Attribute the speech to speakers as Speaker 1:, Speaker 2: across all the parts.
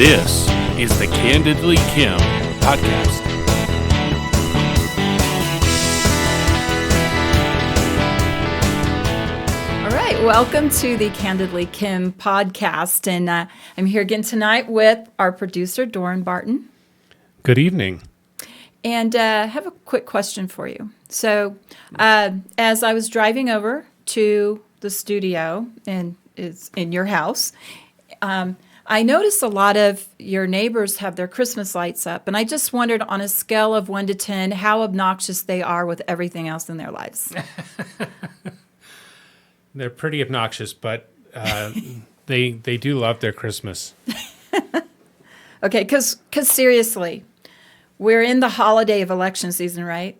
Speaker 1: This is the Candidly Kim podcast.
Speaker 2: All right, welcome to the Candidly Kim podcast, and I'm here again tonight with our producer, Doran Barton.
Speaker 1: Good evening.
Speaker 2: And I have a quick question for you. So as I was driving over to the studio, and it's in your house, I noticed a lot of your neighbors have their Christmas lights up, and I just wondered on a scale of 1 to 10 how obnoxious they are with everything else in their lives.
Speaker 1: They're pretty obnoxious, but they do love their Christmas.
Speaker 2: Okay, because seriously, we're in the holiday of election season, right?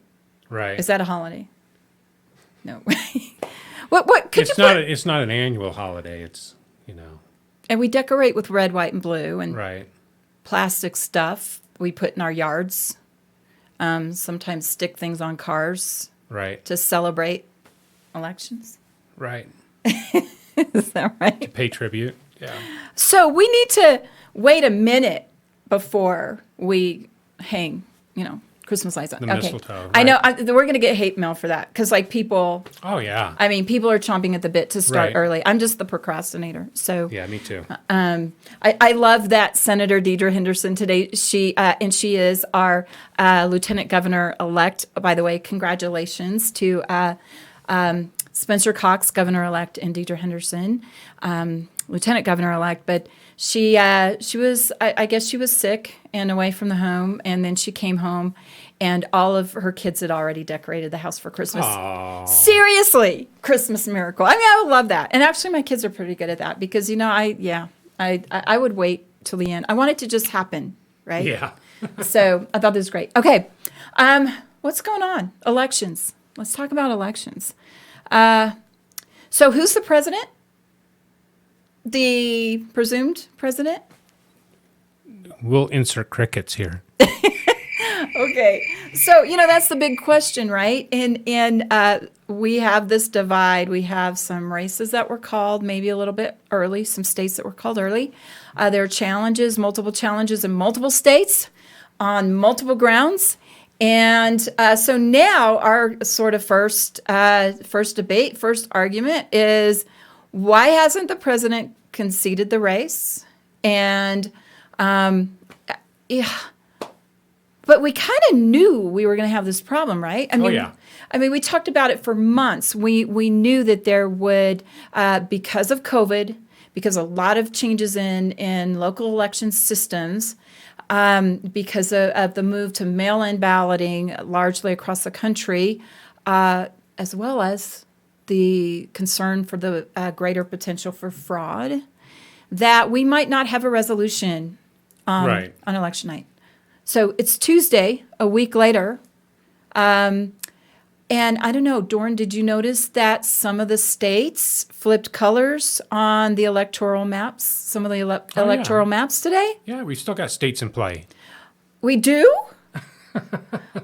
Speaker 1: Right.
Speaker 2: Is that a holiday? No. What could
Speaker 1: It's
Speaker 2: you
Speaker 1: not.
Speaker 2: put?
Speaker 1: It's not an annual holiday. It's
Speaker 2: And we decorate with red, white, and blue, and
Speaker 1: right.
Speaker 2: plastic stuff we put in our yards. Sometimes stick things on cars
Speaker 1: Right.
Speaker 2: to celebrate elections.
Speaker 1: Right.
Speaker 2: Is that right?
Speaker 1: Pay tribute. Yeah.
Speaker 2: So we need to wait a minute before we hang, Christmas lights on.
Speaker 1: The mistletoe,
Speaker 2: I know
Speaker 1: right.
Speaker 2: we're going to get hate mail for that because, people.
Speaker 1: Oh yeah.
Speaker 2: People are chomping at the bit to start
Speaker 1: Right.
Speaker 2: early. I'm just the procrastinator. So
Speaker 1: Yeah, me too.
Speaker 2: I love that Senator Deidre Henderson today. She is our Lieutenant Governor elect. By the way, congratulations to Spencer Cox, Governor elect, and Deidre Henderson, Lieutenant Governor elect. But she was, I guess she was sick and away from the home, and then she came home, and all of her kids had already decorated the house for Christmas.
Speaker 1: Oh.
Speaker 2: Seriously, Christmas miracle. I would love that. And actually, my kids are pretty good at that because, I would wait till the end. I want it to just happen, right?
Speaker 1: Yeah.
Speaker 2: So I thought this was great. Okay, what's going on? Elections. Let's talk about elections. So who's the president? The presumed president?
Speaker 1: We'll insert crickets here.
Speaker 2: Okay. So, that's the big question, right? And we have this divide. We have some races that were called maybe a little bit early, some states that were called early. There are challenges, multiple challenges in multiple states on multiple grounds. And so now our sort of first debate, first argument is, why hasn't the president conceded the race? And but we kind of knew we were going to have this problem, right? We talked about it for months. We knew that there would, because of COVID, because a lot of changes in local election systems, because of the move to mail-in balloting largely across the country, as well as the concern for the greater potential for fraud, that we might not have a resolution
Speaker 1: Right.
Speaker 2: on election night. So it's Tuesday, a week later. And I don't know, Doran, did you notice that some of the states flipped colors on the electoral maps, some of the electoral maps today?
Speaker 1: Yeah, we still got states in play.
Speaker 2: We do?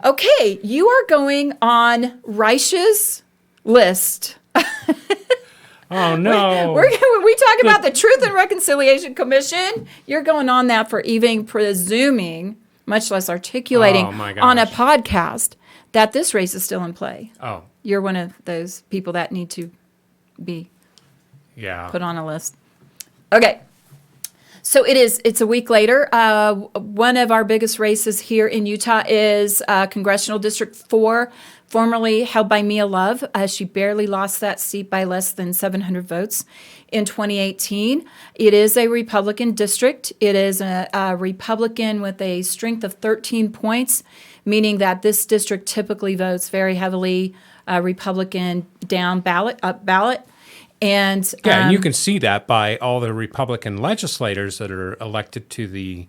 Speaker 2: Okay, you are going on Reich's list.
Speaker 1: Oh no.
Speaker 2: We talk about the Truth and Reconciliation Commission. You're going on that for even presuming, much less articulating
Speaker 1: Oh, my
Speaker 2: on a
Speaker 1: gosh.
Speaker 2: podcast that this race is still in play.
Speaker 1: Oh,
Speaker 2: You're one of those people that need to be
Speaker 1: yeah.
Speaker 2: put on a list. Okay. So it's a week later. One of our biggest races here in Utah is Congressional District 4, formerly held by Mia Love. She barely lost that seat by less than 700 votes in 2018. It is a Republican district. It is a Republican with a strength of 13 points, meaning that this district typically votes very heavily Republican down ballot, up ballot. And
Speaker 1: And you can see that by all the Republican legislators that are elected to the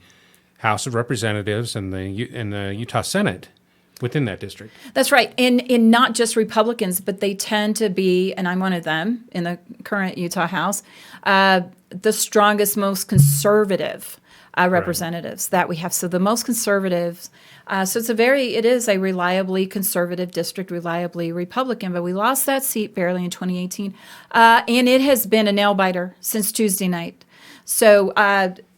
Speaker 1: House of Representatives and the Utah Senate within that district.
Speaker 2: That's right. And not just Republicans, but they tend to be, and I'm one of them in the current Utah House, the strongest, most conservative representatives that we have. So the most conservatives. So it is a reliably conservative district, reliably Republican, but we lost that seat barely in 2018. And it has been a nail biter since Tuesday night. So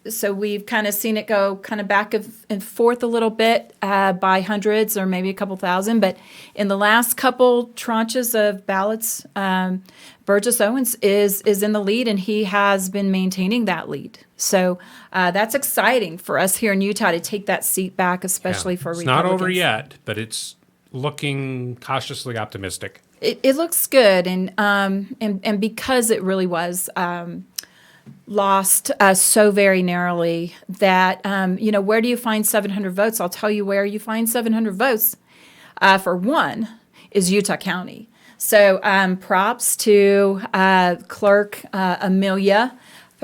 Speaker 2: so we've kind of seen it go kind of back and forth a little bit by hundreds or maybe a couple thousand. But in the last couple tranches of ballots, Burgess Owens is in the lead, and he has been maintaining that lead. So that's exciting for us here in Utah to take that seat back, especially for
Speaker 1: it's
Speaker 2: Republicans.
Speaker 1: not over yet, but it's looking cautiously optimistic.
Speaker 2: It looks good, and because it really was lost so very narrowly that where do you find 700 votes? I'll tell you where you find 700 votes. For one, is Utah County. So props to Clerk Amelia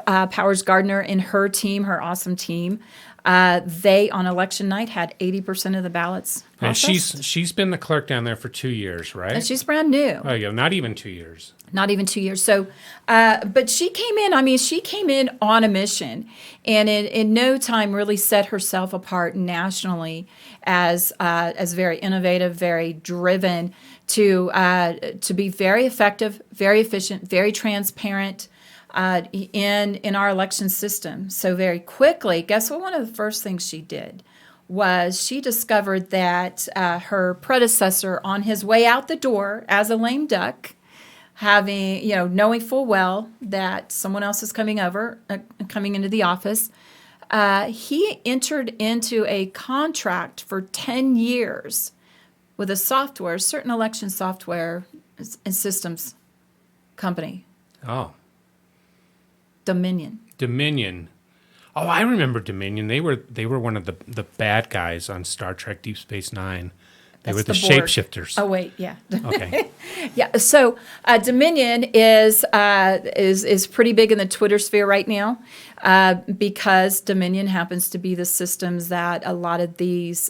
Speaker 2: Powers Gardner and her team, her awesome team. They, on election night, had 80% of the ballots processed.
Speaker 1: And she's been the clerk down there for 2 years, right?
Speaker 2: And she's brand new.
Speaker 1: Oh, yeah, not even 2 years.
Speaker 2: Not even 2 years. So, but she came in, she came in on a mission, and in no time really set herself apart nationally as very innovative, very driven to be very effective, very efficient, very transparent in our election system. So very quickly, guess what? One of the first things she did was she discovered that her predecessor, on his way out the door as a lame duck, knowing full well that someone else is coming into the office, he entered into a contract for 10 years with a certain election software and systems company.
Speaker 1: Oh.
Speaker 2: Dominion.
Speaker 1: Oh, I remember Dominion. They were one of the bad guys on Star Trek Deep Space Nine. They were the shapeshifters.
Speaker 2: Oh wait, yeah.
Speaker 1: Okay.
Speaker 2: Yeah. So Dominion is pretty big in the Twitter sphere right now because Dominion happens to be the systems that a lot of these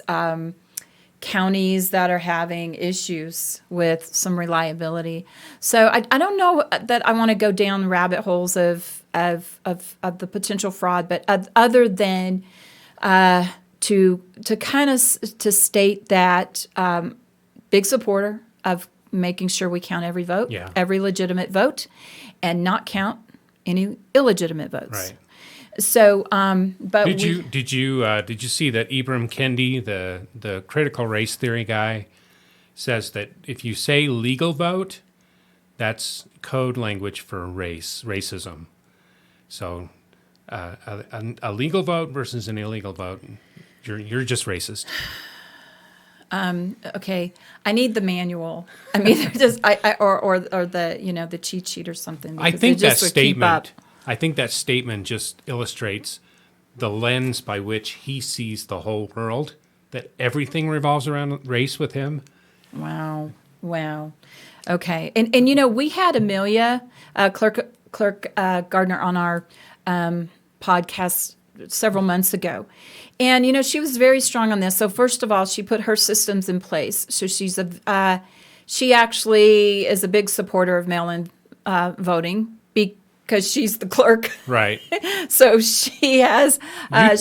Speaker 2: counties that are having issues with some reliability. So I don't know that I want to go down rabbit holes of the potential fraud, but other than to state that big supporter of making sure we count every vote, every legitimate vote, and not count any illegitimate votes.
Speaker 1: Right.
Speaker 2: So, but
Speaker 1: did you see that Ibram Kendi, the critical race theory guy, says that if you say legal vote, that's code language for racism. So, a legal vote versus an illegal vote, you're just racist.
Speaker 2: Okay, I need the manual. I mean, or the cheat sheet or something.
Speaker 1: I think that statement just illustrates the lens by which he sees the whole world, that everything revolves around race with him.
Speaker 2: Wow. Okay. And we had Amelia, Clerk Gardner, on our podcast several months ago. And, she was very strong on this. So first of all, she put her systems in place. So she actually is a big supporter of mail-in voting because she's the clerk.
Speaker 1: Right.
Speaker 2: So she has a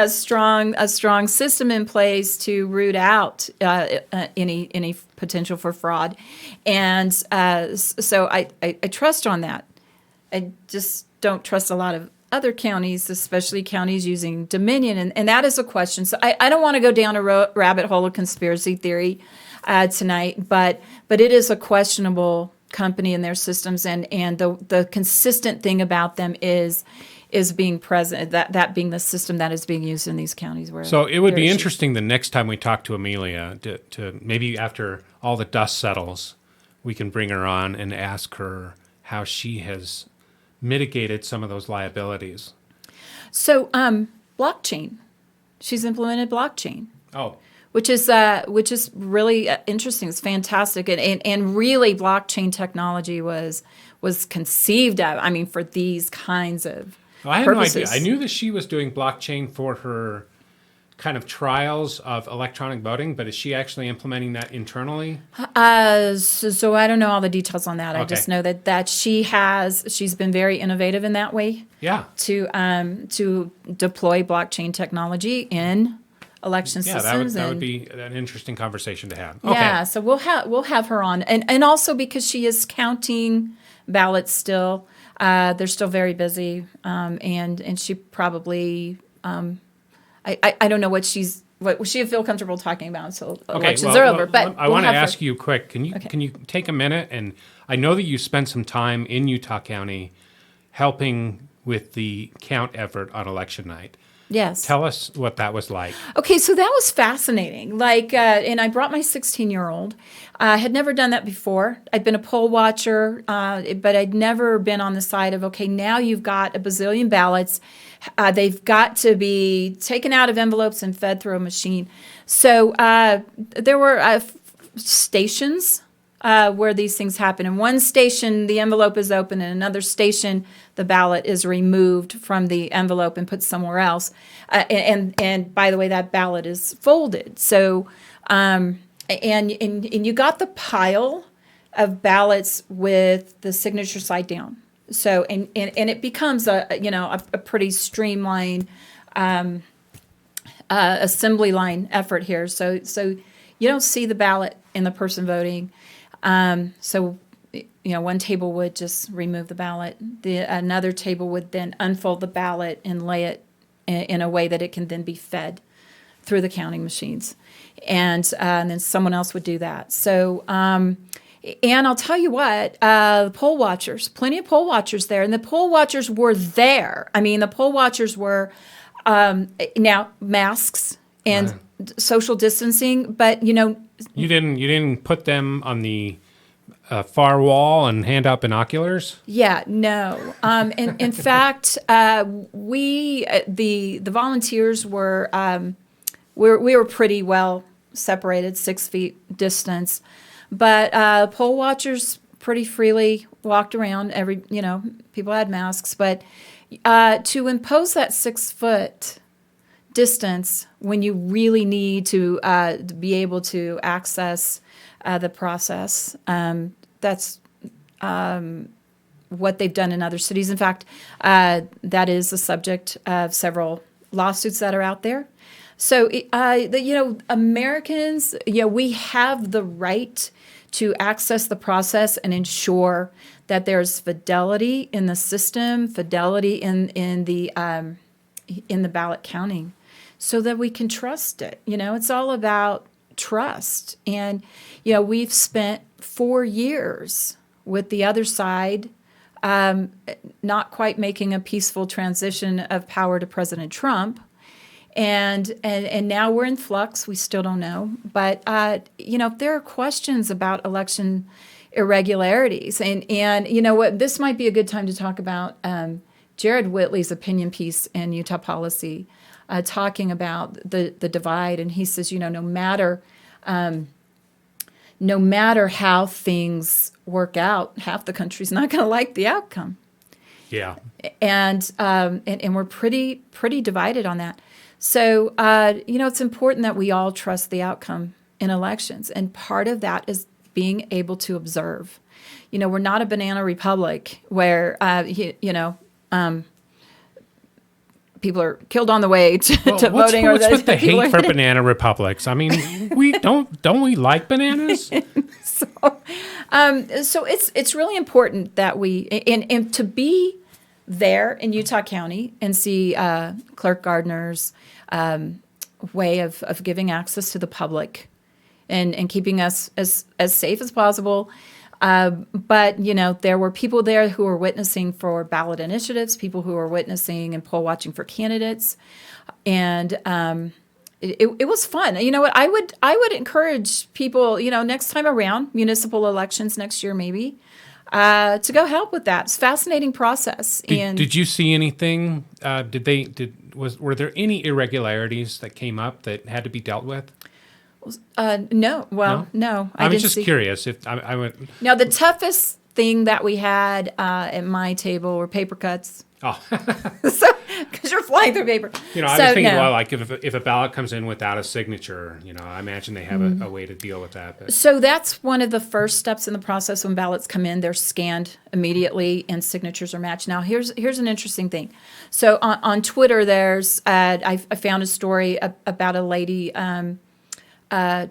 Speaker 2: strong system in place to root out any potential for fraud. And so I trust on that. I just don't trust a lot of other counties, especially counties using Dominion, and that is a question. So I don't want to go down a rabbit hole of conspiracy theory tonight, but it is a questionable company and their systems, and the consistent thing about them is being present, that being the system that is being used in these counties.
Speaker 1: So it would be interesting the next time we talk to Amelia to maybe after all the dust settles, we can bring her on and ask her how she has mitigated some of those liabilities.
Speaker 2: So blockchain, she's implemented blockchain.
Speaker 1: Oh.
Speaker 2: Which is really interesting. It's fantastic, and really blockchain technology was conceived of. For these kinds of
Speaker 1: I had
Speaker 2: purposes.
Speaker 1: No idea. I knew that she was doing blockchain for her kind of trials of electronic voting, but is she actually implementing that internally?
Speaker 2: So I don't know all the details on that.
Speaker 1: Okay.
Speaker 2: I just know that she's been very innovative in that way.
Speaker 1: Yeah.
Speaker 2: To deploy blockchain technology in election systems.
Speaker 1: That would be an interesting conversation to have. Okay.
Speaker 2: Yeah, so we'll have her on, and also because she is counting ballots still. They're still very busy, and she probably I don't know what she'll feel comfortable talking about until elections are over. But
Speaker 1: I want to ask you quick. Can you take a minute? And I know that you spent some time in Utah County helping with the count effort on election night.
Speaker 2: Yes.
Speaker 1: Tell us what that was like.
Speaker 2: Okay, so that was fascinating. And I brought my 16-year-old. I had never done that before. I'd been a poll watcher, but I'd never been on the side of, okay, now you've got a bazillion ballots. They've got to be taken out of envelopes and fed through a machine. So there were stations where these things happen. In one station, the envelope is open. In another station, the ballot is removed from the envelope and put somewhere else. And by the way, that ballot is folded. So, and you got the pile of ballots with the signature side down. So, and it becomes a pretty streamlined assembly line effort here. So you don't see the ballot in the person voting. So, one table would just remove the ballot. Another table would then unfold the ballot and lay it in a way that it can then be fed through the counting machines. And then someone else would do that. So, and I'll tell you what, poll watchers, plenty of poll watchers there. And the poll watchers were there. I mean, the poll watchers were now masks and social distancing, but, You
Speaker 1: didn't put them on the far wall and hand out binoculars?
Speaker 2: Yeah, no. In fact, the volunteers were we were pretty well separated, 6 feet distance, but poll watchers pretty freely walked around. People had masks, but to impose that 6 foot distance when you really need to be able to access the process. That's what they've done in other cities. In fact, that is the subject of several lawsuits that are out there. So, Americans, we have the right to access the process and ensure that there's fidelity in the system, fidelity in the ballot counting, so that we can trust it. It's all about trust. And, we've spent 4 years with the other side not quite making a peaceful transition of power to President Trump. And now we're in flux. We still don't know. But, if there are questions about election irregularities, and you know what, this might be a good time to talk about Jared Whitley's opinion piece in Utah Policy, talking about the divide. And he says, no matter how things work out, half the country's not going to like the outcome.
Speaker 1: Yeah.
Speaker 2: And we're pretty divided on that. So, it's important that we all trust the outcome in elections. And part of that is being able to observe. We're not a banana republic where, people are killed on the way to voting.
Speaker 1: What's with the hate for banana republics? I mean, don't we like bananas?
Speaker 2: So it's really important that we and to be there in Utah County and see Clerk Gardner's way of giving access to the public and keeping us as safe as possible. But, there were people there who were witnessing for ballot initiatives, people who were witnessing and poll watching for candidates. And it was fun. You know what? I would encourage people, next time around, municipal elections next year maybe, to go help with that. It's a fascinating process.
Speaker 1: Did you see anything? Were there any irregularities that came up that had to be dealt with?
Speaker 2: No. Well, no.
Speaker 1: I was just curious if I went.
Speaker 2: Now, the toughest thing that we had at my table were paper cuts.
Speaker 1: Oh,
Speaker 2: so because you're flying through paper.
Speaker 1: I was thinking, well, like if a ballot comes in without a signature, I imagine they have a way to deal with that. But.
Speaker 2: So that's one of the first steps in the process when ballots come in. They're scanned immediately and signatures are matched. Now, here's an interesting thing. So on Twitter, there's I found a story about a lady. A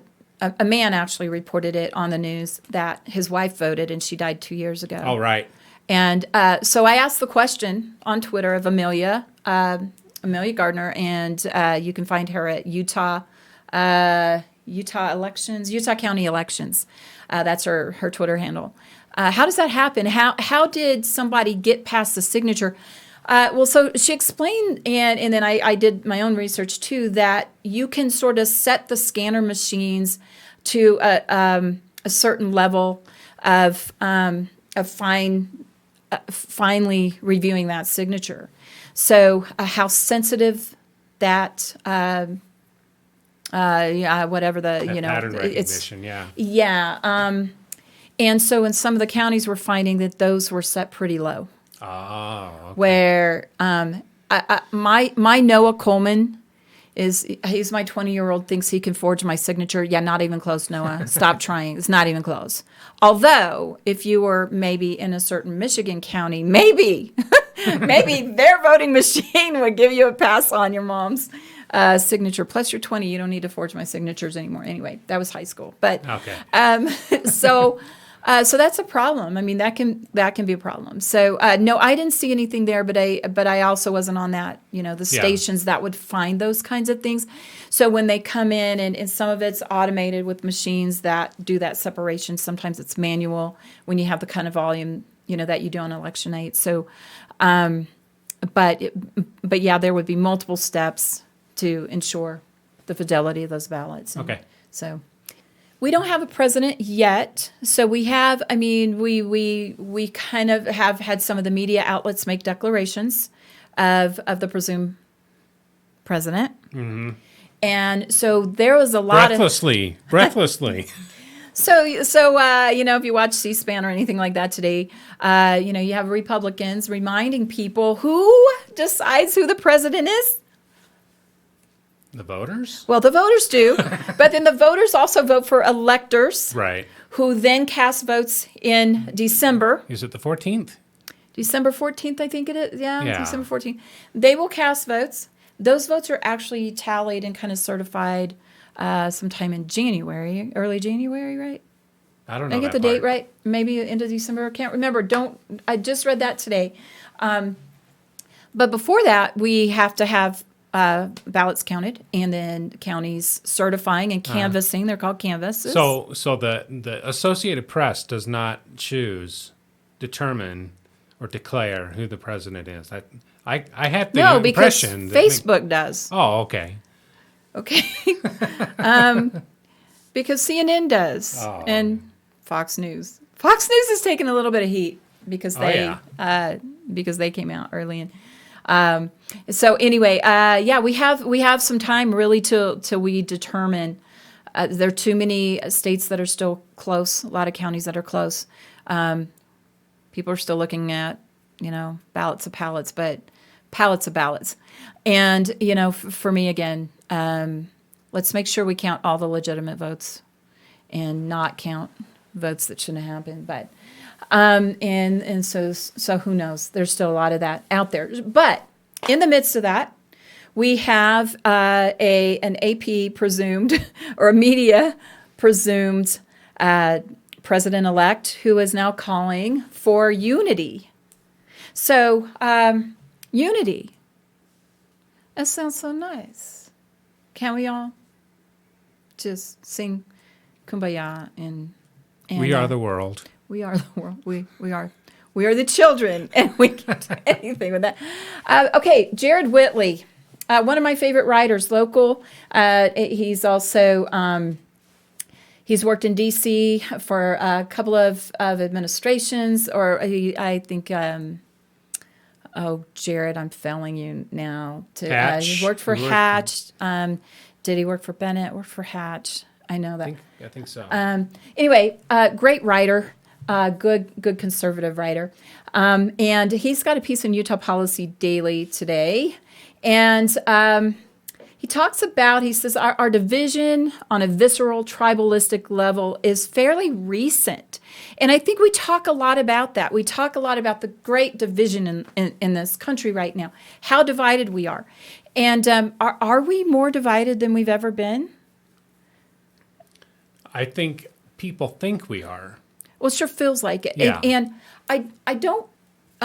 Speaker 2: man actually reported it on the news that his wife voted and she died 2 years ago.
Speaker 1: Oh, right.
Speaker 2: And so I asked the question on Twitter of Amelia Gardner, and you can find her at Utah Elections, Utah County Elections. That's her Twitter handle. How does that happen? How did somebody get past the signature? Well, so she explained, and then I did my own research too, that you can sort of set the scanner machines to a certain level of finally reviewing that signature. So how sensitive that whatever the
Speaker 1: pattern
Speaker 2: it's
Speaker 1: recognition, yeah.
Speaker 2: Yeah. And so in some of the counties, we're finding that those were set pretty low.
Speaker 1: Oh, okay.
Speaker 2: Where my Noah Coleman he's my 20-year-old, thinks he can forge my signature. Yeah, not even close, Noah. Stop trying. It's not even close. Although, if you were maybe in a certain Michigan county, maybe their voting machine would give you a pass on your mom's signature. Plus, you're 20. You don't need to forge my signatures anymore. Anyway, that was high school. But
Speaker 1: okay.
Speaker 2: So that's a problem. I mean, that can be a problem. So no, I didn't see anything there, but I also wasn't on that, the stations that would find those kinds of things. So when they come in, and some of it's automated with machines that do that separation. Sometimes it's manual when you have the kind of volume, that you do on election night. So, but yeah, there would be multiple steps to ensure the fidelity of those ballots.
Speaker 1: Okay.
Speaker 2: So. We don't have a president yet, so we have. I mean, we kind of have had some of the media outlets make declarations of the presumed president, and so there was a lot
Speaker 1: breathlessly.
Speaker 2: So if you watch C-SPAN or anything like that today, you have Republicans reminding people who decides who the president is.
Speaker 1: The voters?
Speaker 2: Well, the voters do, but then the voters also vote for electors,
Speaker 1: Right.
Speaker 2: who then cast votes in December.
Speaker 1: Is it the 14th?
Speaker 2: December 14th, I think it is. Yeah,
Speaker 1: Yeah.
Speaker 2: December 14th. They will cast votes. Those votes are actually tallied and kind of certified sometime in January, early January, right?
Speaker 1: I don't know.
Speaker 2: I get the date right? Maybe end of December. I can't remember. I just read that today. But before that, we have to have ballots counted, and then counties certifying and canvassing. They're called canvasses.
Speaker 1: So the Associated Press does not determine, or declare who the president is. I had the impression
Speaker 2: because Facebook does.
Speaker 1: Oh, okay.
Speaker 2: Okay. Because CNN does, and Fox News. Fox News is taking a little bit of heat because they came out early and. So anyway, we have some time really till we determine. There are too many states that are still close. A lot of counties that are close. People are still looking at ballots of pallets, but pallets of ballots. And for me again, let's make sure we count all the legitimate votes, and not count votes that shouldn't have happened. But. And so who knows? There's still a lot of that out there. But in the midst of that, we have an AP presumed or a media presumed president-elect who is now calling for unity. So unity. That sounds so nice. Can we all just sing Kumbaya and
Speaker 1: we are the world.
Speaker 2: We are the world. We are the children, and we can't do anything with that. Okay, Jared Whitley, one of my favorite writers, local. He's also he's worked in D.C. for a couple of administrations, or I think. Jared, I'm failing you now. He worked for Hatch. Did he work for Bennett? Worked for Hatch. I know that.
Speaker 1: I think so.
Speaker 2: Anyway, great writer. Good conservative writer. And he's got a piece in Utah Policy Daily today. And he talks about, he says, our division on a visceral, tribalistic level is fairly recent. And I think we talk a lot about that. We talk a lot about the great division in this country right now, how divided we are. And are we more divided than we've ever been?
Speaker 1: I think people think we are.
Speaker 2: Well, it sure feels like it.
Speaker 1: Yeah.
Speaker 2: And I don't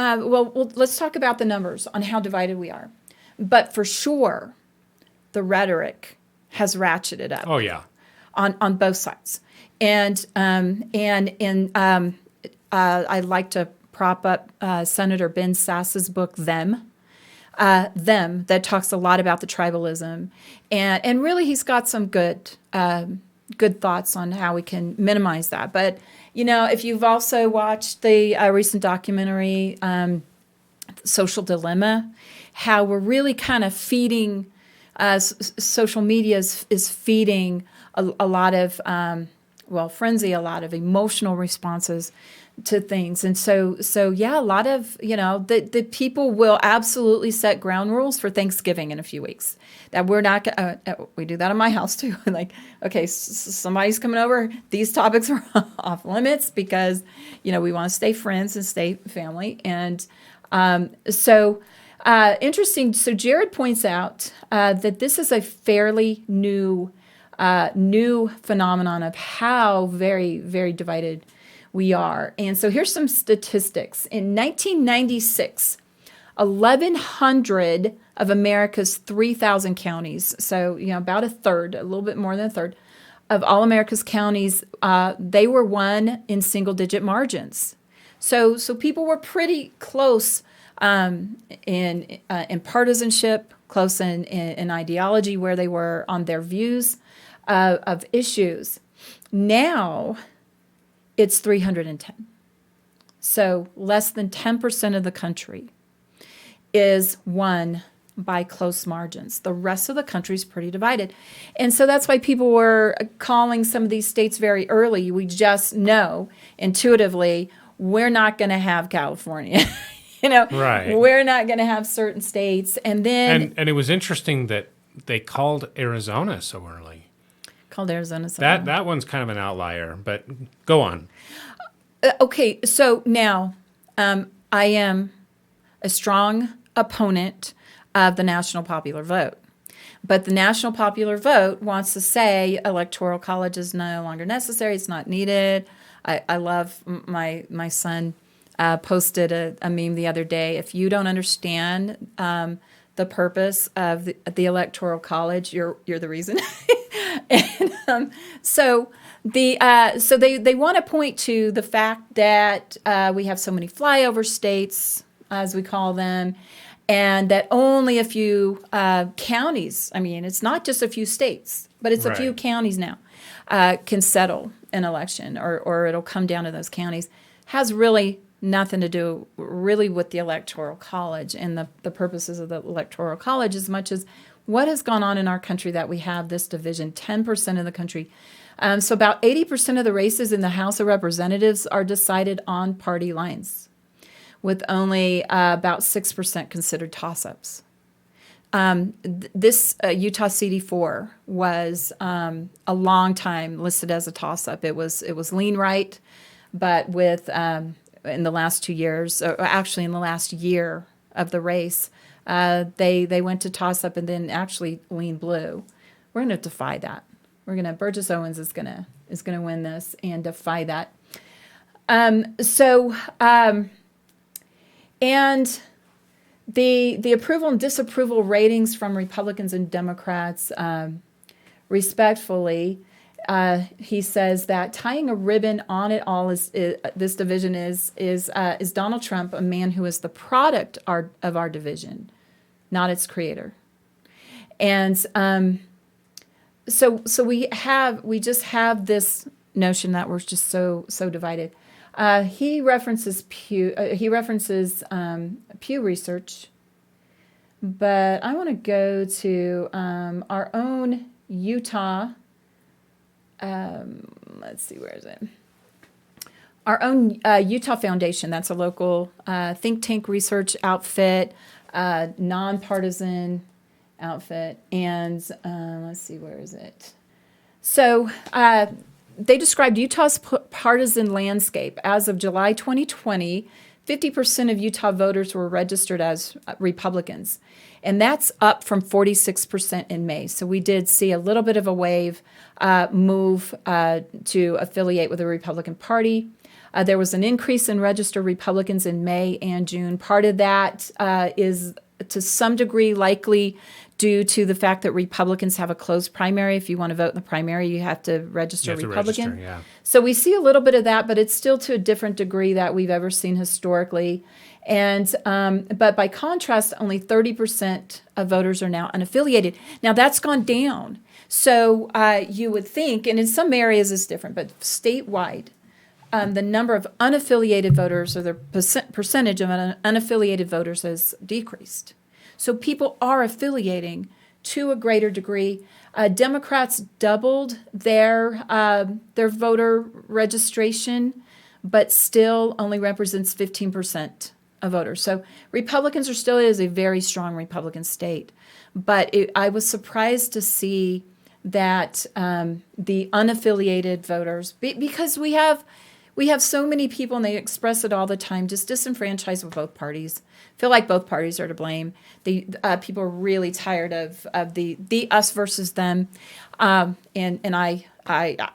Speaker 2: Well, let's talk about the numbers on how divided we are. But for sure, the rhetoric has ratcheted up
Speaker 1: Oh yeah.
Speaker 2: on both sides. And I'd like to prop up Senator Ben Sass's book, Them, that talks a lot about the tribalism. And really, he's got some good thoughts on how we can minimize that. But, if you've also watched the recent documentary, Social Dilemma, how we're really kind of feeding, social media is feeding a lot of, frenzy, a lot of emotional responses to things. And so yeah, a lot of, the people will absolutely set ground rules for Thanksgiving in a few weeks. That we're not, we do that in my house too. Like, okay, somebody's coming over. These topics are off limits because, we want to stay friends and stay family. And interesting. So Jared points out that this is a fairly new phenomenon of how very, very divided we are. And so here's some statistics. In 1996, 1,100 of America's 3,000 counties, so about a third, a little bit more than a third, of all America's counties, they were won in single-digit margins. So people were pretty close in partisanship, close in ideology, where they were on their views of issues. Now it's 310. So less than 10% of the country is won by close margins. The rest of the country is pretty divided. And so that's why people were calling some of these states very early. We just know intuitively we're not going to have California.
Speaker 1: Right.
Speaker 2: We're not going to have certain states. And then...
Speaker 1: And it was interesting that they called Arizona so early.
Speaker 2: Called Arizona so early.
Speaker 1: That one's kind of an outlier, but go on.
Speaker 2: Okay, so now I am a strong opponent of the national popular vote. But the national popular vote wants to say electoral college is no longer necessary. It's not needed. I love my son posted a meme the other day. If you don't understand the purpose of the electoral college, you're the reason. And so they want to point to the fact that we have so many flyover states, as we call them, and that only a few counties, it's not just a few states, but it's a few counties now, can settle an election, or it'll come down to those counties, has really nothing to do really with the Electoral College and the purposes of the Electoral College, as much as what has gone on in our country that we have this division. 10% of the country. So about 80% of the races in the House of Representatives are decided on party lines, with only about 6% considered toss-ups. This Utah CD4 was a long time listed as a toss-up. It was lean right, but with in the last 2 years, or actually in the last year of the race, they went to toss-up and then actually lean blue. We're going to defy that. Burgess Owens is gonna win this and defy that. And the approval and disapproval ratings from Republicans and Democrats, respectfully, he says that tying a ribbon on it all is this division is Donald Trump, a man who is the product of our division, not its creator. And so we just have this notion that we're just so divided. He references Pew Research, but I want to go to our own Utah. Let's see, where is it? Our own Utah Foundation. That's a local think tank research outfit, nonpartisan outfit, and let's see, where is it? So they described Utah's partisan landscape. As of July 2020, 50% of Utah voters were registered as Republicans, and that's up from 46% in May. So we did see a little bit of a wave move to affiliate with the Republican Party. There was an increase in registered Republicans in May and June. Part of that is to some degree likely due to the fact that Republicans have a closed primary. If you want to vote in the primary, you have to register Republican.
Speaker 1: Yeah.
Speaker 2: So we see a little bit of that, but it's still to a different degree that we've ever seen historically. And but by contrast, only 30% of voters are now unaffiliated. Now that's gone down. So you would think, and in some areas it's different, but statewide, the number of unaffiliated voters or the percentage of unaffiliated voters has decreased. So people are affiliating to a greater degree. Democrats doubled their voter registration, but still only represents 15% of voters. So Republicans are still, it is a very strong Republican state. But I was surprised to see that the unaffiliated voters, because we have so many people, and they express it all the time, just disenfranchised with both parties. Feel like both parties are to blame. The people are really tired of the us versus them, and I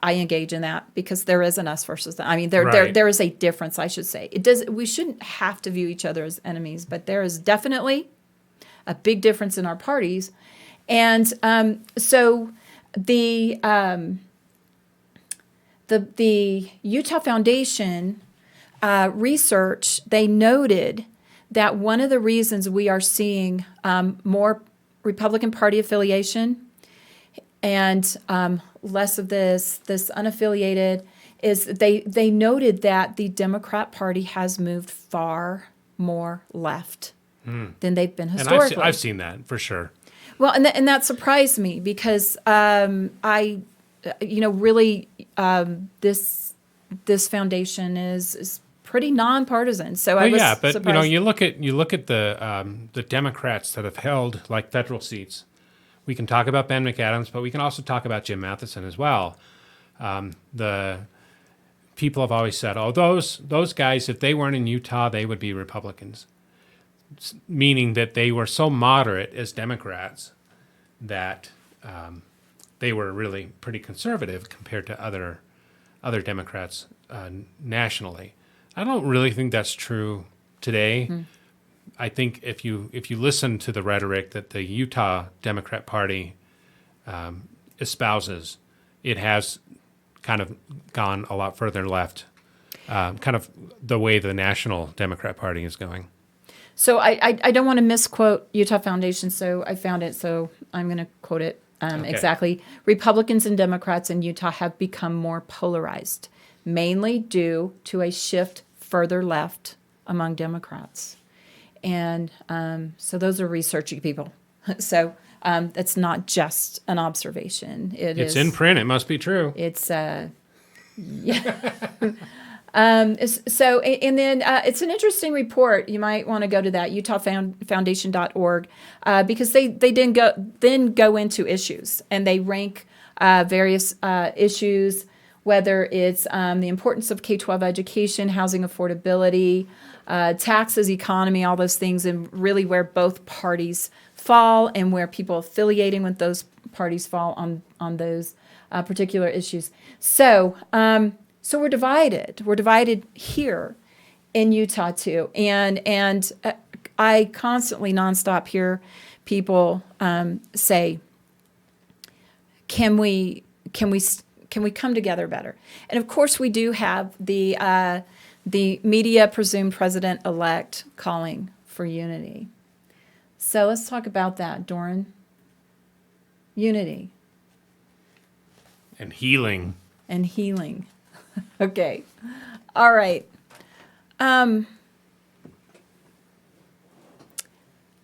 Speaker 2: engage in that because there is an us versus them. I mean, there is a difference, I should say. We shouldn't have to view each other as enemies, but there is definitely a big difference in our parties, and so the Utah Foundation research, they noted that one of the reasons we are seeing more Republican Party affiliation and less of this unaffiliated is they noted that the Democrat Party has moved far more left than they've been historically.
Speaker 1: And I've seen that for sure.
Speaker 2: Well, and that surprised me because really, this foundation is pretty nonpartisan. So I was surprised.
Speaker 1: you look at the Democrats that have held like federal seats. We can talk about Ben McAdams, but we can also talk about Jim Matheson as well. The people have always said, "Oh, those guys, if they weren't in Utah, they would be Republicans," meaning that they were so moderate as Democrats that they were really pretty conservative compared to other Democrats nationally. I don't really think that's true today. I think if you listen to the rhetoric that the Utah Democrat Party espouses, it has kind of gone a lot further left, kind of the way the National Democrat Party is going.
Speaker 2: So I don't want to misquote Utah Foundation, so I found it, so I'm going to quote it exactly. Republicans and Democrats in Utah have become more polarized, mainly due to a shift further left among Democrats. And so those are researching people. So it's not just an observation.
Speaker 1: It's in print. It must be true.
Speaker 2: It's, yeah. So, and then it's an interesting report. You might want to go to that, utahfoundation.org, because they then go into issues, and they rank various issues, whether it's the importance of K-12 education, housing affordability, taxes, economy, all those things, and really where both parties fall and where people affiliating with those parties fall on those particular issues. So we're divided. We're divided here in Utah too, and I constantly, nonstop, hear people say, "Can we come together better?" And of course, we do have the media presumed president-elect calling for unity. So let's talk about that, Doran. Unity
Speaker 1: and healing.
Speaker 2: Okay. All right. I've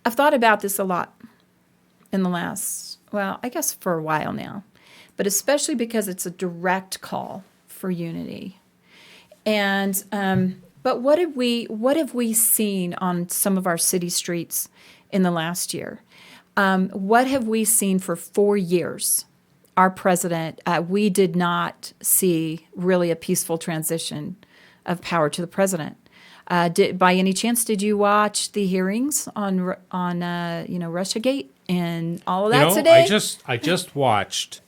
Speaker 2: thought about this a lot in the last, I guess for a while now, but especially because it's a direct call for unity. And but what have we seen on some of our city streets in the last year? What have we seen for 4 years? Our president, we did not see really a peaceful transition of power to the president. By any chance, did you watch the hearings on Russiagate and all of that today?
Speaker 1: I just watched.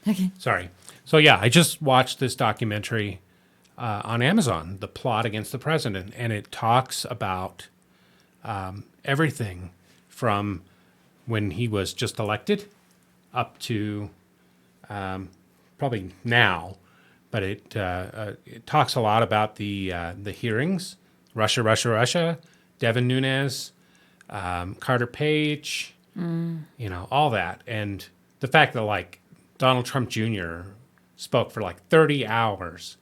Speaker 2: Okay.
Speaker 1: Sorry. So yeah, I just watched this documentary on Amazon, The Plot Against the President, and it talks about everything from when he was just elected up to probably now. But it talks a lot about the hearings, Russia, Devin Nunes, Carter Page, all that, and the fact that like Donald Trump Jr. spoke for like 30 hours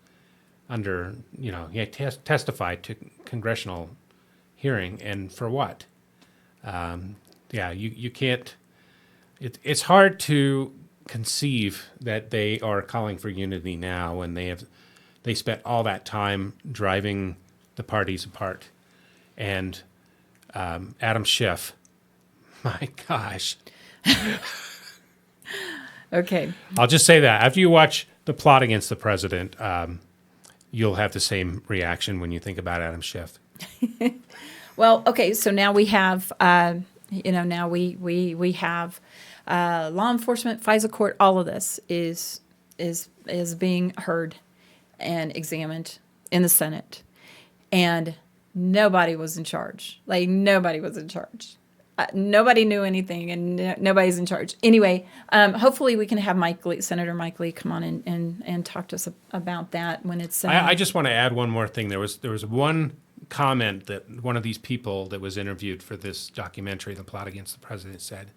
Speaker 1: under, he testified to congressional hearing, and for what? You can't. It's hard to conceive that they are calling for unity now when they spent all that time driving the parties apart. And Adam Schiff, my gosh.
Speaker 2: Okay.
Speaker 1: I'll just say that after you watch The Plot Against the President, you'll have the same reaction when you think about Adam Schiff.
Speaker 2: Well, okay, so now we have, now we have law enforcement, FISA court. All of this is being heard and examined in the Senate, and nobody was in charge. Like nobody was in charge. Nobody knew anything, and nobody's in charge. Anyway, hopefully we can have Senator Mike Lee come on and talk to us about that when it's.
Speaker 1: I just want to add one more thing. There was one comment that one of these people that was interviewed for this documentary, The Plot Against the President, said.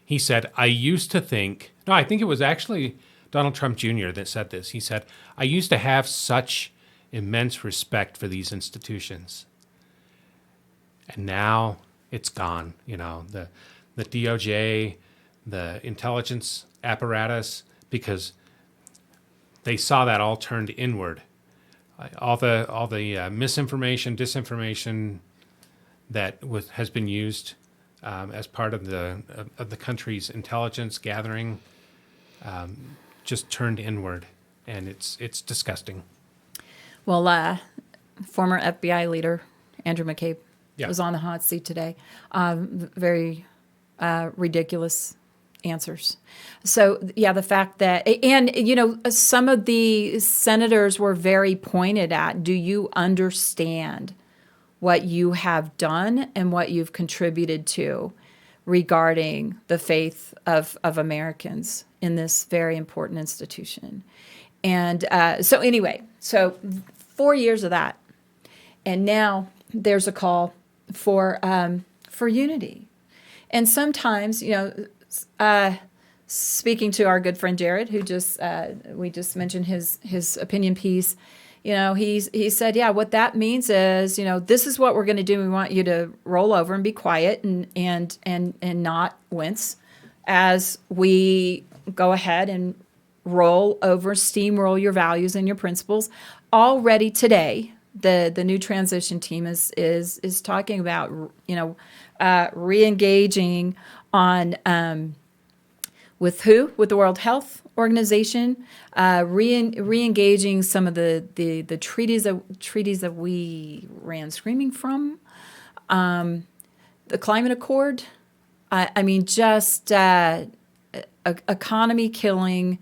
Speaker 1: He said, I think it was actually Donald Trump Jr. that said this. He said, I used to have such immense respect for these institutions. And now it's gone. The DOJ, the intelligence apparatus, because they saw that all turned inward. All the misinformation, disinformation that has been used as part of the country's intelligence gathering just turned inward, and it's disgusting.
Speaker 2: Well, former FBI leader Andrew McCabe
Speaker 1: Yeah.
Speaker 2: was on the hot seat today. Very ridiculous answers. So, the fact that, and, some of the senators were very pointed at, do you understand what you have done and what you've contributed to regarding the faith of Americans in this very important institution? And so 4 years of that. And now there's a call for unity. And sometimes, speaking to our good friend Jared, who we just mentioned his opinion piece, he said, what that means is, this is what we're going to do. We want you to roll over and be quiet and not wince as we go ahead and roll over, steamroll your values and your principles. Already today, the new transition team is talking about, re-engaging on with who? With the World Health Organization, re-engaging some of the treaties that we ran screaming from, the Climate Accord. Just economy killing,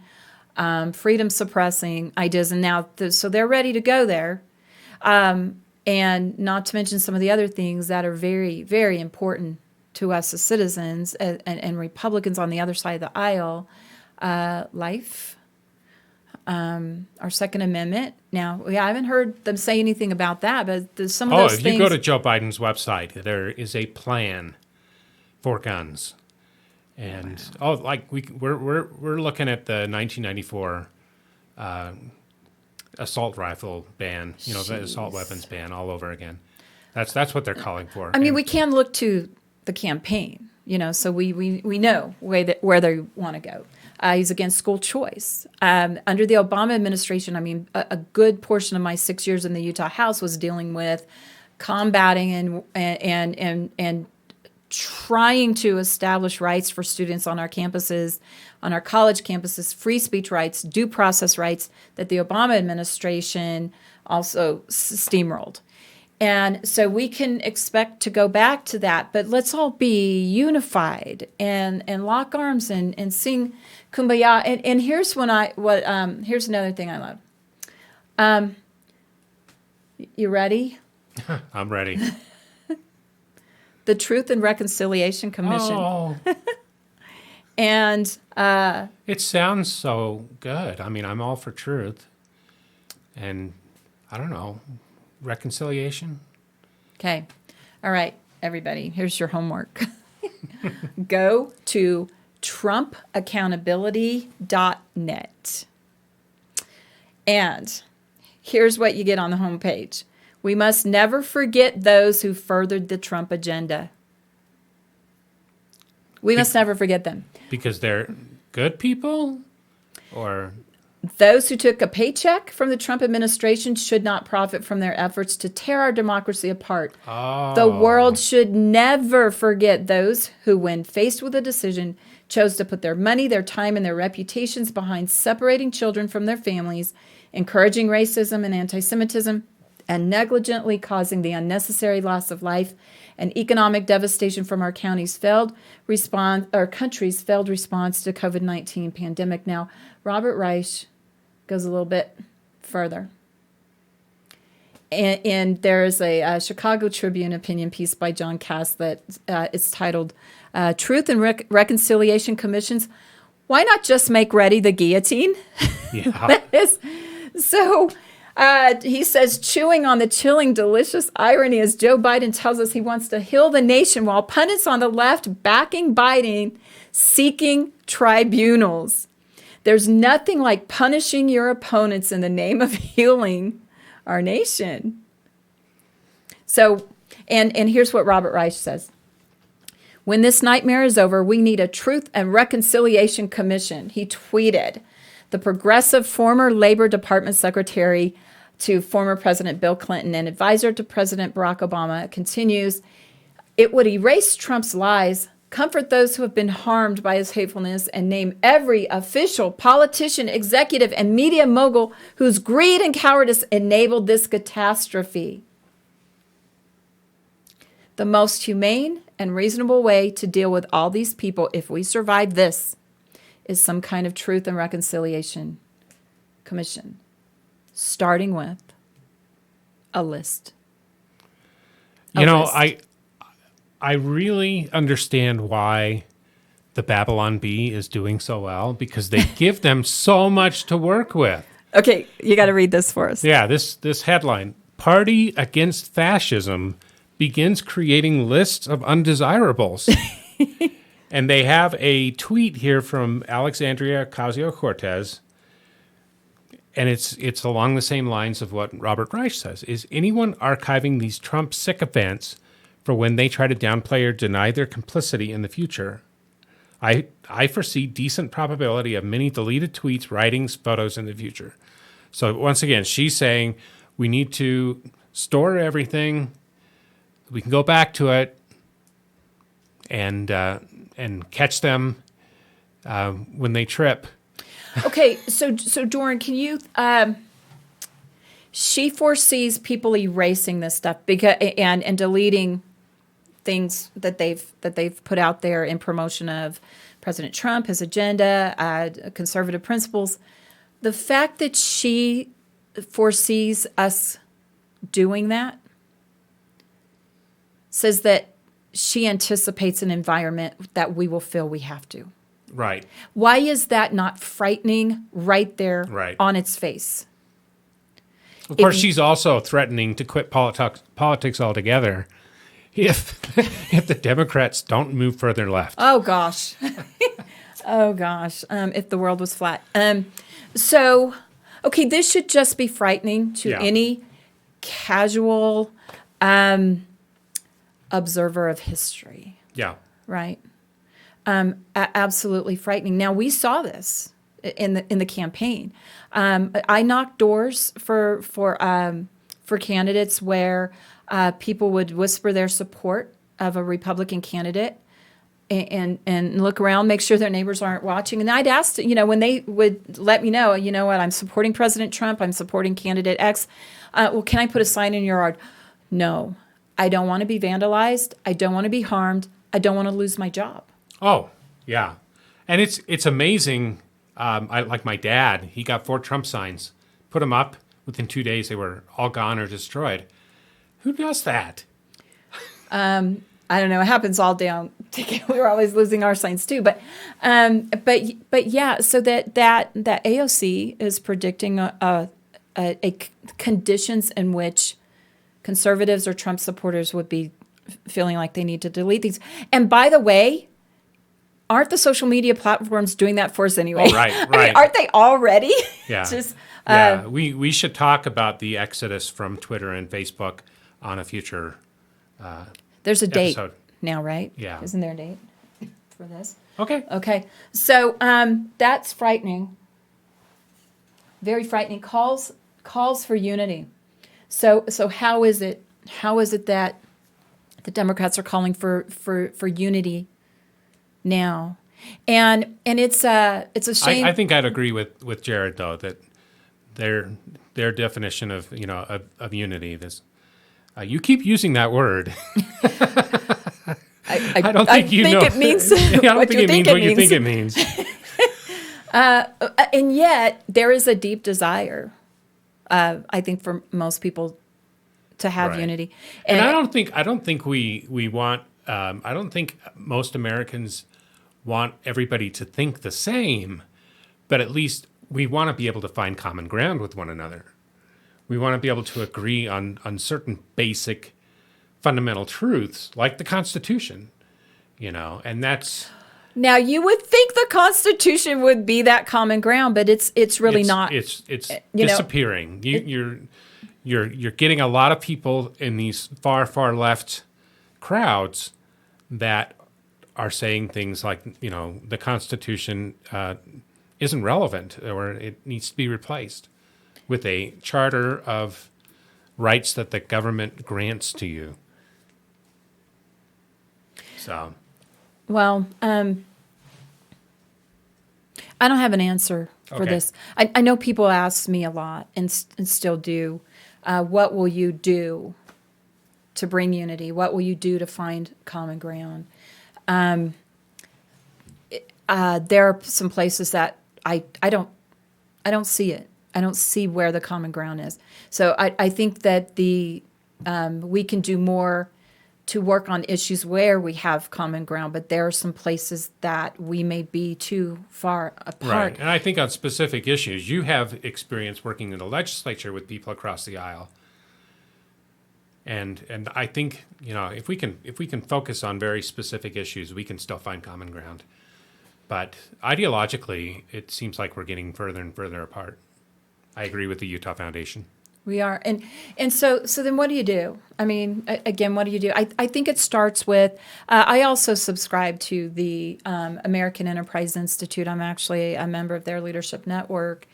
Speaker 2: freedom suppressing ideas, and now so they're ready to go there. And not to mention some of the other things that are very, very important to us as citizens and Republicans on the other side of the aisle. Life, our Second Amendment. Now, I haven't heard them say anything about that, but there's some of those things.
Speaker 1: If you go to Joe Biden's website, there is a plan for guns, and we're looking at the 1994 assault rifle ban. The assault weapons ban all over again. That's what they're calling for.
Speaker 2: We can look to the campaign, so we know where they want to go. He's against school choice. Under the Obama administration, a good portion of my 6 years in the Utah House was dealing with combating and trying to establish rights for students on our campuses, on our college campuses, free speech rights, due process rights that the Obama administration also steamrolled. And so we can expect to go back to that, but let's all be unified and lock arms and sing Kumbaya. And here's here's another thing I love. You ready?
Speaker 1: I'm ready.
Speaker 2: The Truth and Reconciliation Commission.
Speaker 1: Oh,
Speaker 2: And
Speaker 1: it sounds so good. I mean, I'm all for truth. And I don't know, reconciliation?
Speaker 2: okay. All right, everybody, here's your homework. Go to trumpaccountability.net. And here's what you get on the homepage. We must never forget those who furthered the Trump agenda. We must never forget them.
Speaker 1: Because they're good people? Or,
Speaker 2: Those who took a paycheck from the Trump administration should not profit from their efforts to tear our democracy apart.
Speaker 1: oh.
Speaker 2: The world should never forget those who, when faced with a decision, chose to put their money, their time, and their reputations behind separating children from their families, encouraging racism and anti-Semitism, and negligently causing the unnecessary loss of life and economic devastation from our country's failed response to COVID-19 pandemic. Now, Robert Reich goes a little bit further. And there is a Chicago Tribune opinion piece by John Cass that is titled Truth and Reconciliation Commissions. Why not just make ready the guillotine?
Speaker 1: Yeah.
Speaker 2: So he says, chewing on the chilling, delicious irony as Joe Biden tells us he wants to heal the nation while pundits on the left backing Biden, seeking tribunals. There's nothing like punishing your opponents in the name of healing our nation. So, and here's what Robert Reich says. When this nightmare is over, we need a Truth and Reconciliation Commission. He tweeted. The progressive former Labor Department Secretary to former President Bill Clinton and advisor to President Barack Obama continues, it would erase Trump's lies, comfort those who have been harmed by his hatefulness, and name every official, politician, executive, and media mogul whose greed and cowardice enabled this catastrophe. The most humane and reasonable way to deal with all these people, if we survive this, is some kind of Truth and Reconciliation Commission, starting with a list.
Speaker 1: You know, I really understand why the Babylon Bee is doing so well, because they give them so much to work with.
Speaker 2: Okay, you got to read this for us.
Speaker 1: Yeah, this headline, Party Against Fascism begins creating lists of undesirables. And they have a tweet here from Alexandria Ocasio-Cortez, and it's along the same lines of what Robert Reich says. Is anyone archiving these Trump sycophants for when they try to downplay or deny their complicity in the future? I foresee decent probability of many deleted tweets, writings, photos in the future. So once again, she's saying we need to store everything. We can go back to it and catch them when they trip.
Speaker 2: Okay, so Doran, can you? She foresees people erasing this stuff because and deleting things that they've put out there in promotion of President Trump, his agenda, conservative principles. The fact that she foresees us doing that says that she anticipates an environment that we will feel we have to.
Speaker 1: Right.
Speaker 2: Why is that not frightening right there on its face?
Speaker 1: Of course, she's also threatening to quit politics altogether if the Democrats don't move further left.
Speaker 2: Oh, gosh. If the world was flat. So, okay, this should just be frightening to any casual observer of history. Yeah. Right? Absolutely frightening. Now, we saw this in the campaign. I knocked doors for candidates where people would whisper their support of a Republican candidate and look around, make sure their neighbors aren't watching. And I'd asked, when they would let me know, you know what, I'm supporting President Trump, I'm supporting candidate X. Well, can I put a sign in your yard? No, I don't want to be vandalized. I don't want to be harmed. I don't want to lose my job.
Speaker 1: Oh, yeah. And it's amazing. Like my dad, he got 4 Trump signs, put them up, within 2 days they were all gone or destroyed. Who does that?
Speaker 2: I don't know. It happens all down. We were always losing our signs too, but yeah. So that AOC is predicting a conditions in which conservatives or Trump supporters would be feeling like they need to delete these. And by the way, aren't the social media platforms doing that for us anyway?
Speaker 1: Oh, right.
Speaker 2: I mean, aren't they already?
Speaker 1: Yeah.
Speaker 2: Just
Speaker 1: We should talk about the exodus from Twitter and Facebook on a future
Speaker 2: there's a date
Speaker 1: episode.
Speaker 2: now, right?
Speaker 1: Yeah.
Speaker 2: Isn't there a date for this?
Speaker 1: Okay.
Speaker 2: Okay. So that's frightening. Very frightening. Calls for unity. So how is it that the Democrats are calling for unity now? And it's a shame.
Speaker 1: I think I'd agree with Jared though that their definition of of unity. This you keep using that word. I don't think you know.
Speaker 2: It means
Speaker 1: I don't
Speaker 2: what
Speaker 1: think
Speaker 2: you
Speaker 1: it
Speaker 2: think
Speaker 1: means what you
Speaker 2: means.
Speaker 1: think it means.
Speaker 2: And yet there is a deep desire, I think, for most people to have
Speaker 1: Right.
Speaker 2: unity.
Speaker 1: And I don't think we want. I don't think most Americans want everybody to think the same, but at least we want to be able to find common ground with one another. We want to be able to agree on certain basic, fundamental truths, like the Constitution, and that's.
Speaker 2: Now you would think the Constitution would be that common ground, but it's really not.
Speaker 1: It's disappearing. You're getting a lot of people in these far left crowds that are saying things like the Constitution isn't relevant or it needs to be replaced with a charter of rights that the government grants to you. So.
Speaker 2: Well, I don't have an answer for
Speaker 1: Okay.
Speaker 2: this. I know people ask me a lot and still do. What will you do to bring unity? What will you do to find common ground? There are some places that I don't see it. I don't see where the common ground is. So I think that we can do more to work on issues where we have common ground, but there are some places that we may be too far apart.
Speaker 1: Right. And I think on specific issues, you have experience working in the legislature with people across the aisle. And I think, if we can focus on very specific issues, we can still find common ground. But ideologically, it seems like we're getting further and further apart. I agree with the Utah Foundation.
Speaker 2: We are. And so then what do you do? I mean, again, what do you do? I think it starts with, I also subscribe to the American Enterprise Institute. I'm actually a member of their leadership network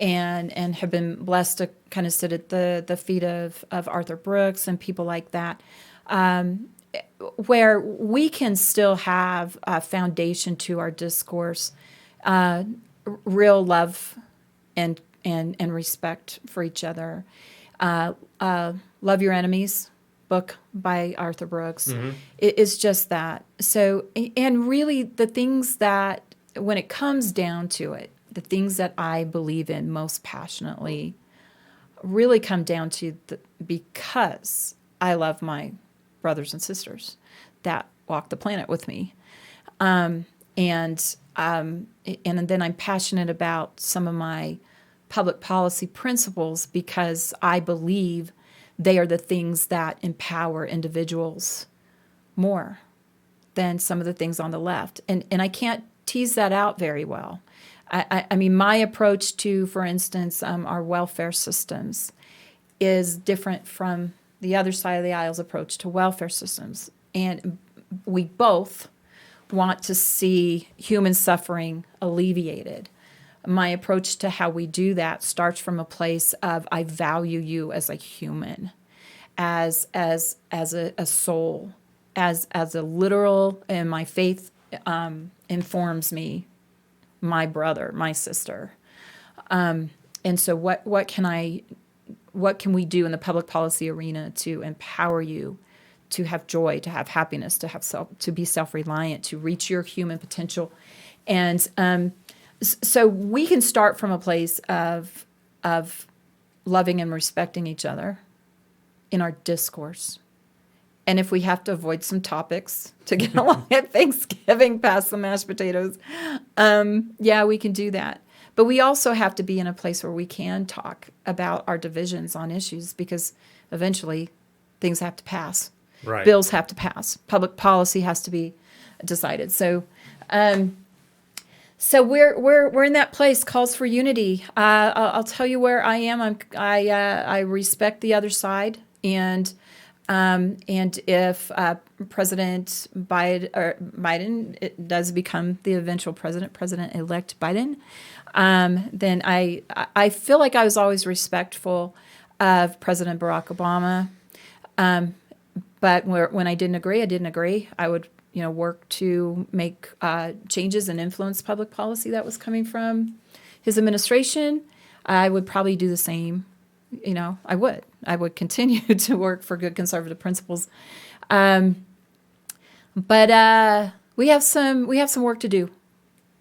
Speaker 2: and have been blessed to kind of sit at the feet of Arthur Brooks and people like that, where we can still have a foundation to our discourse, real love and respect for each other. Love Your Enemies, book by Arthur Brooks.
Speaker 1: Mm-hmm.
Speaker 2: It is just that. So, and really the things that, when it comes down to it, the things that I believe in most passionately really come down to because I love my brothers and sisters that walk the planet with me. And then I'm passionate about some of my public policy principles because I believe they are the things that empower individuals more than some of the things on the left. And I can't tease that out very well. I mean, my approach to, for instance, our welfare systems is different from the other side of the aisle's approach to welfare systems. And we both want to see human suffering alleviated. My approach to how we do that starts from a place of I value you as a human, as a soul, as a literal, and my faith informs me, my brother, my sister. And so what can we do in the public policy arena to empower you to have joy, to have happiness, to be self-reliant, to reach your human potential? And so we can start from a place of loving and respecting each other in our discourse. And if we have to avoid some topics to get along at Thanksgiving past the mashed potatoes, yeah, we can do that. But we also have to be in a place where we can talk about our divisions on issues, because eventually things have to pass.
Speaker 1: Right.
Speaker 2: Bills have to pass. Public policy has to be decided. So we're in that place. Calls for unity. I'll tell you where I am. I respect the other side, and if President Biden does become the eventual President-elect Biden, then I feel like I was always respectful of President Barack Obama. But when I didn't agree. I would, work to make changes and influence public policy that was coming from his administration. I would probably do the same. I would continue to work for good conservative principles. But we have some work to do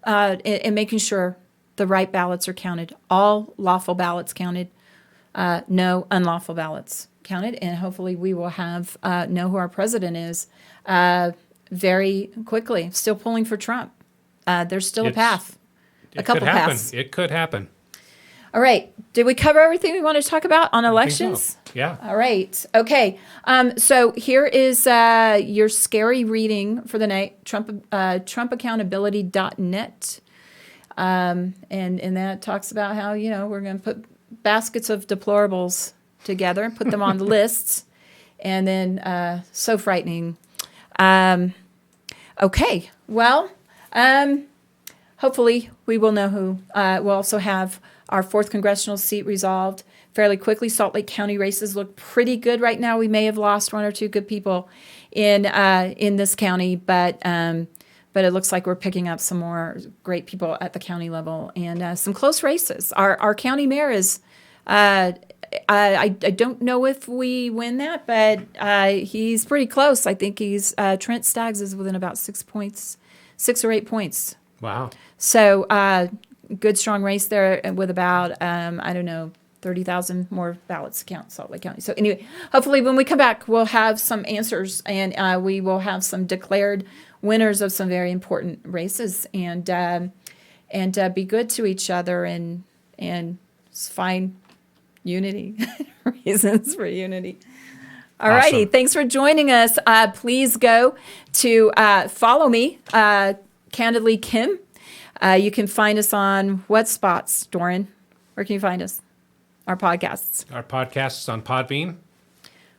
Speaker 2: in making sure the right ballots are counted, all lawful ballots counted, no unlawful ballots counted, and hopefully we will know who our president is very quickly. Still pulling for Trump. There's still a path, a couple paths.
Speaker 1: It could happen.
Speaker 2: All right. Did we cover everything we wanted to talk about on elections?
Speaker 1: So. Yeah.
Speaker 2: All right. Okay. So here is your scary reading for the night, TrumpAccountability.net. And that talks about how, we're going to put baskets of deplorables together and put them on the lists. And then so frightening. Okay. Well, hopefully we will know who. We'll also have our 4th congressional seat resolved fairly quickly. Salt Lake County races look pretty good right now. We may have lost 1 or 2 good people in this county, but it looks like we're picking up some more great people at the county level, and some close races. Our county mayor is. I don't know if we win that, but he's pretty close. I think he's Trent Staggs is within about 6 points, 6 or 8 points.
Speaker 1: Wow.
Speaker 2: So good strong race there with about 30,000 more ballots to count Salt Lake County. So anyway, hopefully when we come back, we'll have some answers, and we will have some declared winners of some very important races, and be good to each other and find unity, reasons for unity. All righty.
Speaker 1: Awesome.
Speaker 2: Thanks for joining us. Please go to follow me, Candidly Kim. You can find us on what spots, Doran? Where can you find us? Our podcasts.
Speaker 1: Our podcasts on Podbean.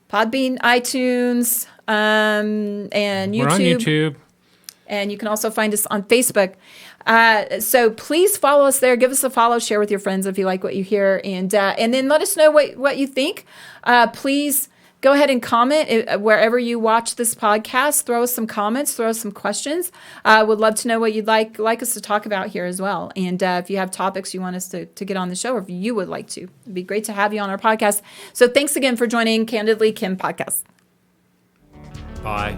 Speaker 2: Podbean, iTunes, and YouTube.
Speaker 1: We're on YouTube.
Speaker 2: And you can also find us on Facebook. So please follow us there. Give us a follow. Share with your friends if you like what you hear. And then let us know what you think. Please go ahead and comment wherever you watch this podcast. Throw us some comments. Throw us some questions. Would love to know what you'd like us to talk about here as well. And if you have topics you want us to get on the show, or if you would like to, it'd be great to have you on our podcast. So thanks again for joining Candidly Kim podcast.
Speaker 1: Bye.